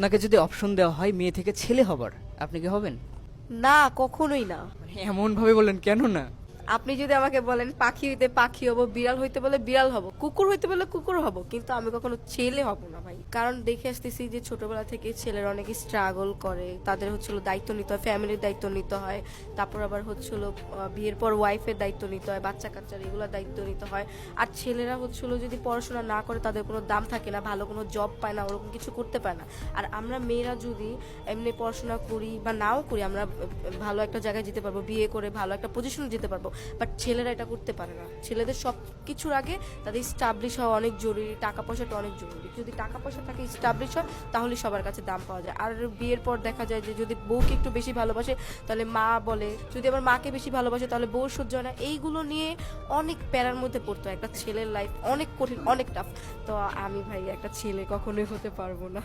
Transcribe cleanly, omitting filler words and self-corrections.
আপনাকে যদি অপশন দেওয়া হয় মেয়ে থেকে ছেলে হবার, আপনি কি হবেন? না, কখনোই না। মানে এমন ভাবে বললেন, কেন না? আপনি যদি আমাকে বলেন পাখি হইতে পাখি হব, বিড়াল হইতে বলে বিড়াল হব, কুকুর হইতে বলে কুকুর হব, কিন্তু আমি কখনো ছেলে হব না ভাই। কারণ দেখে আসতেছি যে ছোটবেলা থেকে ছেলেরা অনেক স্ট্রাগল করে, তাদের হচ্ছিল দায়িত্ব নিতে হয়, ফ্যামিলির দায়িত্ব নিতে হয়, তারপর আবার হচ্ছিল বিয়ের পর ওয়াইফের দায়িত্ব নিতে হয়, বাচ্চা কাচ্চার এগুলোর দায়িত্ব নিতে হয়। আর ছেলেরা হচ্ছিল যদি পড়াশোনা না করে তাদের কোনো দাম থাকে না, ভালো কোনো জব পায় না, ওরকম কিছু করতে পারে না। আর আমরা মেয়েরা যদি এমনি পড়াশোনা করি বা নাও করি, আমরা ভালো একটা জায়গায় যেতে পারবো, বিয়ে করে ভালো একটা পজিশনে যেতে পারবো। বাট ছেলেরা এটা করতে পারে না। ছেলেদের সব কিছুর আগে তাদের স্টাবলিশ হওয়া অনেক জরুরি, টাকা পয়সাটা অনেক জরুরি। যদি টাকা পয়সা থাকে, স্টাবলিশ হয়, তাহলে সবার কাছে দাম পাওয়া যায়। আর বিয়ের পর দেখা যায় যে যদি বউকে একটু বেশি ভালোবাসে তাহলে মা বলে, যদি আবার মাকে বেশি ভালোবাসে তাহলে বউ সহ্য হয় না। এইগুলো নিয়ে অনেক প্যারার মধ্যে পড়তে হয়। একটা ছেলের লাইফ অনেক কঠিন, অনেক টাফ। তো আমি ভাই একটা ছেলে কখনোই হতে পারবো না।